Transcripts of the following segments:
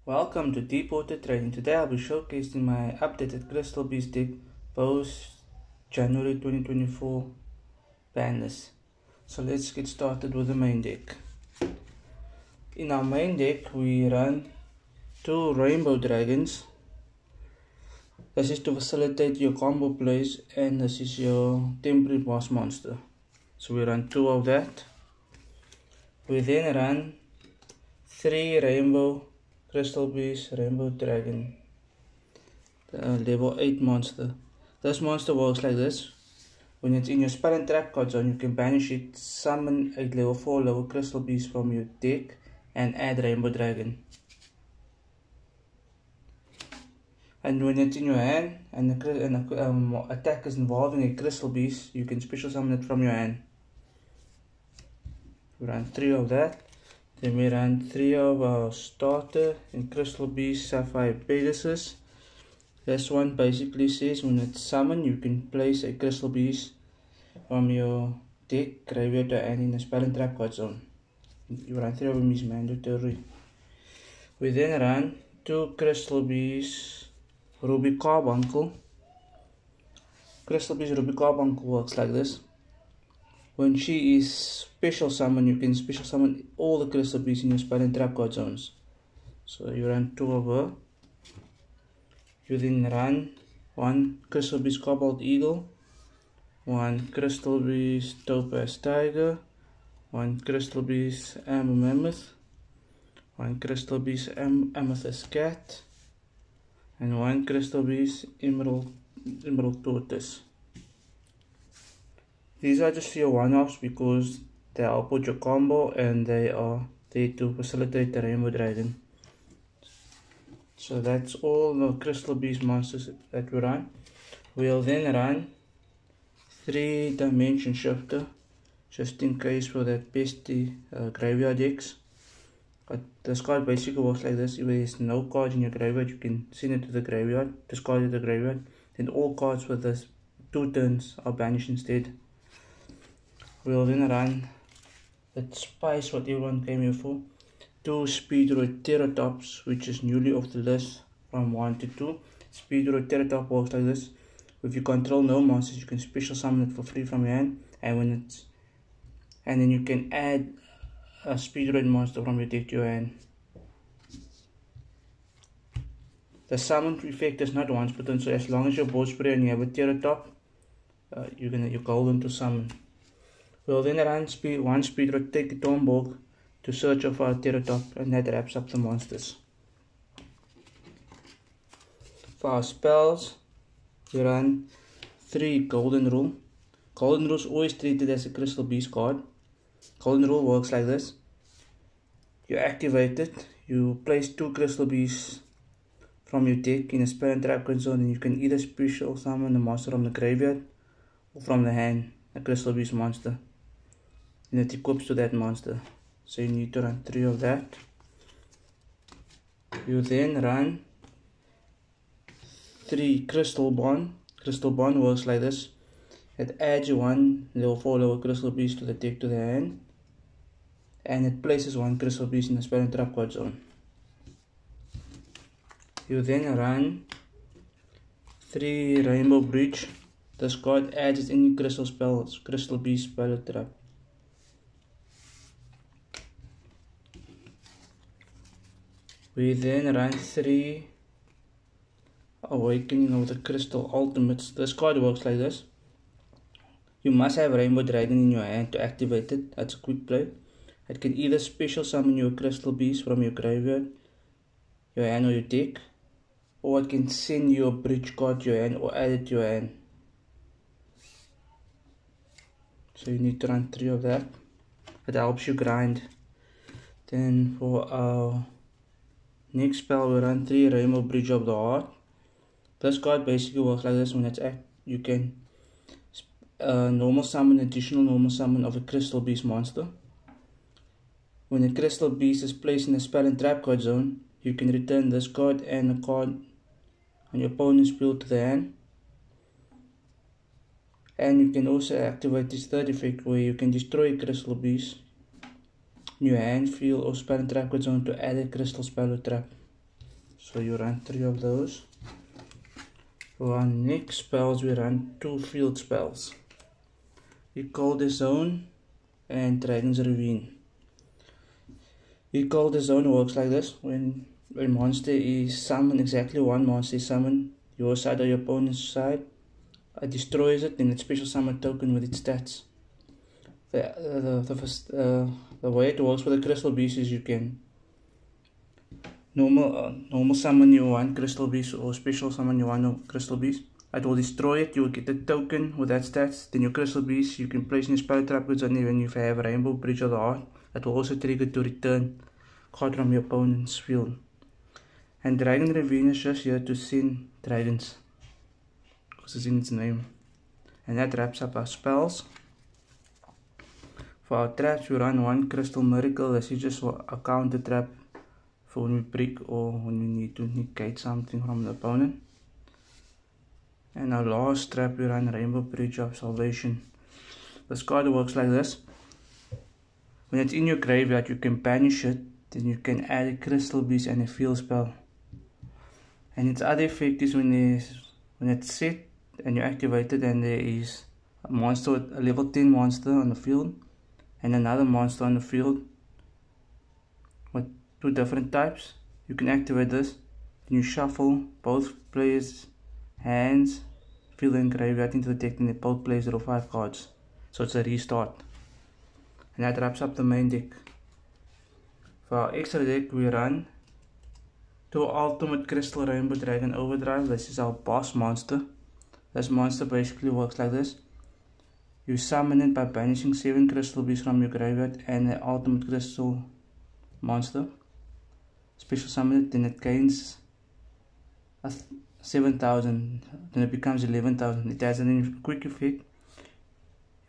Welcome to Deepwater Trading. Today I'll be showcasing my updated Crystal Beast deck post January 2024 Banlist. So let's get started with the main deck. In our main deck we run two Rainbow Dragons. This is to facilitate your combo plays, and this is your temporary boss monster. So we run two of that. We then run three Rainbow Crystal Beast Rainbow Dragon level 8 monster. This monster works like this. When it's in your spell and trap card zone, you can banish it, summon a level 4 lower Crystal Beast from your deck, and add Rainbow Dragon. And when it's in your hand and the attack is involving a Crystal Beast, you can special summon it from your hand. We run 3 of that. Then we run 3 of our starter in Crystal Beast Sapphire Pegasus. This one basically says when it's summoned, you can place a Crystal Beast from your deck, graveyard, and in the spell and trap card zone. You run 3 of them is mandatory. We then run 2 Crystal Beast Ruby Carbuncle. Crystal Beast Ruby Carbuncle works like this. When she is special summoned, you can special summon all the Crystal Beasts in your spell and trap card zones. So you run 2 of her. You then run 1 Crystal Beast Cobalt Eagle, 1 Crystal Beast Topaz Tiger, 1 Crystal Beast Amber Mammoth, 1 Crystal Beast Amethyst Cat, and 1 Crystal Beast Emerald Tortoise. These are just your one-offs because they help with your combo and they are there to facilitate the Rainbow Dragon. So that's all the Crystal Beast monsters that we run. We'll then run 3 Dimension Shifter just in case for that pesty graveyard decks. But this card basically works like this. If there's no cards in your graveyard, you can send it to the graveyard, discard it to the graveyard, then all cards with this 2 turns are banished instead. We'll then run that spice what everyone came here for. 2 Speedroid Terratops, which is newly off the list from 1 to 2. Speedroid Terratop works like this. If you control no monsters, you can special summon it for free from your hand, and then you can add a Speedroid monster from your deck to your hand. The summon effect is not once per turn, so as long as you're board spray and you have a Terratop, you're golden to summon. We'll then run 1 Speedroid Take Tomborg to search for our Terratop, and that wraps up the monsters. For our spells, we run 3 Golden Rule. Golden Rule is always treated as a Crystal Beast card. Golden Rule works like this. You activate it, you place 2 Crystal Beasts from your deck in a spell and trap card zone, and you can either special summon the monster from the graveyard or from the hand, a Crystal Beast monster. And it equips to that monster. So you need to run 3 of that. You then run 3 Crystal Bond. Crystal Bond works like this. It adds 1 level 4 lower Crystal Beast to the deck to the hand, and it places 1 Crystal Beast in the spell and trap card zone. You then run 3 Rainbow Bridge. This card adds any Crystal Beast spell or trap. We then run 3 Awakening of the Crystal Ultimates. This card works like this. You must have Rainbow Dragon in your hand to activate it. That's a quick play. It can either special summon your Crystal Beast from your graveyard, your hand, or your deck, or it can send you a bridge card to your hand or add it to your hand. So you need to run 3 of that. It helps you grind. Then for our next spell, we run 3 Rainbow Bridge of the Heart. This card basically works like this. When it's active, you can additional normal summon of a Crystal Beast monster. When a Crystal Beast is placed in a spell and trap card zone, you can return this card and a card on your opponent's field to the hand. And you can also activate this third effect where you can destroy a Crystal Beast in your hand, field, or spell and trap card zone to add a crystal spell or trap. So you run 3 of those. For our next spells, we run 2 field spells. We call the Zone and Dragon's Ravine. We call the Zone works like this. When a monster is summoned, exactly one monster is summoned, your side or your opponent's side, it destroys it, then it special summon token with its stats. The way it works for the Crystal Beast is you can normal summon your one Crystal Beast or special summon your one Crystal Beast. It will destroy it, you will get a token with that stats. Then your Crystal Beast you can place in your spell trap goods on it when you have Rainbow Bridge of the Heart. It will also trigger to return card from your opponent's field. And Dragon Ravine is just here to send dragons, because it's in its name. And that wraps up our spells. For our traps, we run 1 Crystal Miracle. This is just a counter trap for when we break or when we need to negate something from the opponent. And our last trap, we run Rainbow Bridge of Salvation. This card works like this. When it's in your graveyard, you can banish it, then you can add a Crystal Beast and a field spell. And its other effect is when it's set and you activate it and there is a monster, a level 10 monster on the field and another monster on the field with 2 different types, you can activate this. Then you shuffle both players' hands, field and graveyard into the deck, and both players draw 5 cards. So it's a restart. And that wraps up the main deck. For our extra deck, we run 2 Ultimate Crystal Rainbow Dragon Overdrive. This is our boss monster. This monster basically works like this. You summon it by banishing 7 Crystal Beasts from your graveyard and an Ultimate Crystal monster. Special summon it, then it gains 7,000, then it becomes 11,000. It has a quick effect.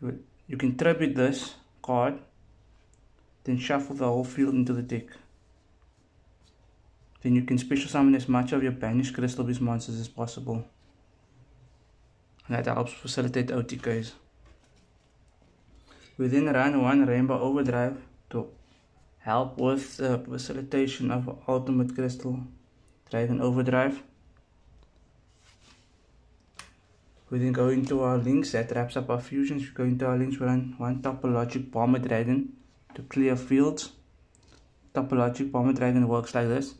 You can tribute this card, then shuffle the whole field into the deck. Then you can special summon as much of your banished Crystal Beast monsters as possible. And that helps facilitate OTKs. We then run 1 Rainbow Overdrive to help with the facilitation of Ultimate Crystal Dragon Overdrive. We then go into our links. That wraps up our fusions. We go into our links. We run 1 Topologic Bomber Dragon to clear fields. Topologic Bomber Dragon works like this.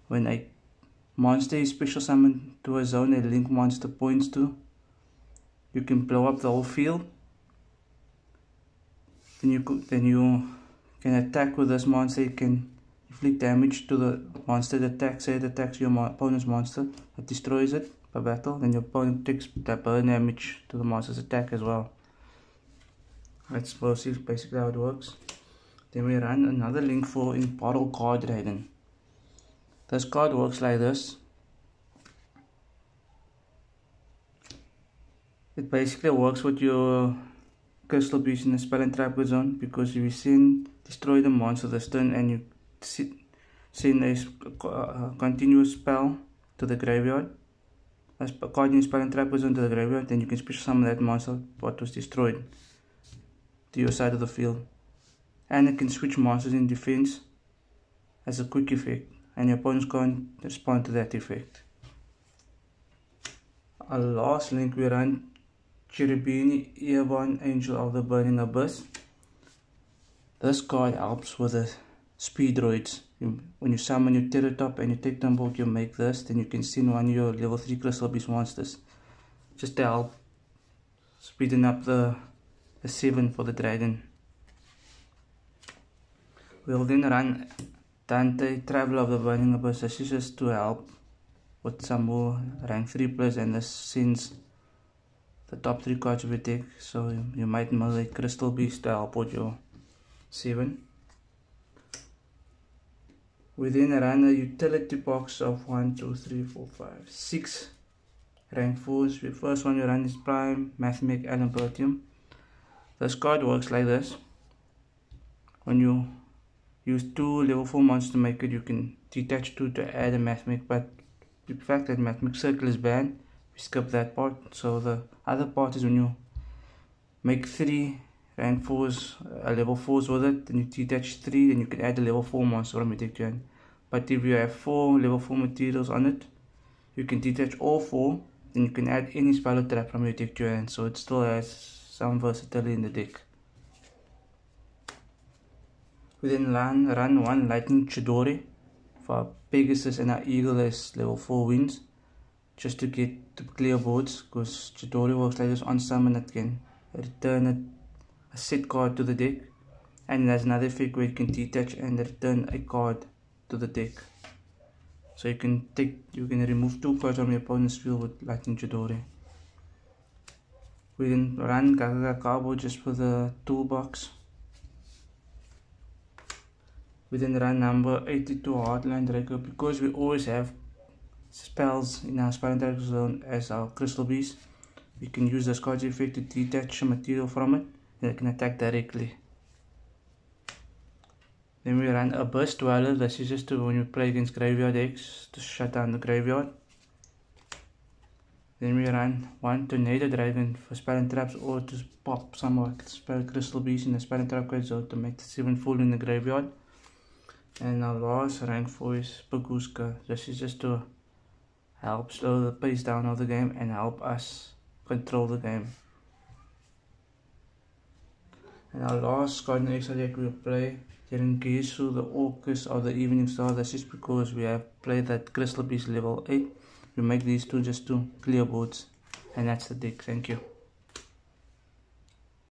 When a monster is special summoned to a zone a link monster points to, you can blow up the whole field. Then you can attack with this monster. You can inflict damage to the monster that attacks. Say it attacks your opponent's monster, it destroys it by battle. Then your opponent takes that burn damage to the monster's attack as well. That's basically how it works. Then we run another link for Bottle Card Dragon. This card works like this. It basically works with your Crystal Beast in the spell and trap zone, because if you destroy the monster this turn and you send a continuous spell to the graveyard, a card in spell and trap zone to the graveyard, then you can special summon that monster what was destroyed to your side of the field. And it can switch monsters in defense as a quick effect, and your opponents can't respond to that effect. Our last link, we run Cherubini Airborne Angel of the Burning Abyss. This card helps with the Speedroids. When you summon your Terratop and you take them both, you make this, then you can send 1 of your level 3 Crystal Beast monsters, just to help speeding up the 7 for the dragon. We'll then run Dante Traveler of the Burning Abyss. This is just to help with some more rank 3 plus, and this sends the top 3 cards of your deck, so you might mill a Crystal Beast to help with your 7. We then run a utility box of 1, 2, 3, 4, 5, 6 rank 4s. The first one you run is Prime Mathmech Alambertium. This card works like this. When you use 2 level 4 monsters to make it, you can detach 2 to add a Mathmech, but the fact that Mathmech Circle is banned, we skip that part. So the other part is when you make 3 rank 4s, level 4s with it, then you detach 3, then you can add a level 4 monster from your deck. But if you have 4 level 4 materials on it, you can detach all 4, then you can add any spell trap from your deck to your hand, so it still has some versatility in the deck. We then run 1 Lightning Chidori for our Pegasus and our Eagle as level 4 wins, just to get to clear boards, because Chidori works like this: on summon it can return a set card to the deck, and it has another effect where you can detach and return a card to the deck. So you can remove 2 cards from your opponent's field with Lightning Chidori. We then run Gaga Cowboy just for the toolbox. We then run number 82 Hardline Draco, because we always have spells in our Spell and Draco zone as our Crystal Beast. We can use the Scourge effect to detach a material from it, and it can attack directly. Then we run a Burst Dweller. This is just to, when you play against graveyard decks, to shut down the graveyard. Then we run 1 Tornado Dragon for spell and traps, or to pop some spell Crystal Beast in the spell and trap zone to make the 7 full in the graveyard. And our last rank 4 is Baguska. This is just to help slow the pace down of the game and help us control the game. And our last card in the extra deck we'll play Terengesu, the Orcus of the Evening Star. This is because we have played that Crystal Beast level 8. We make these two just to clear boards, and that's the deck. Thank you.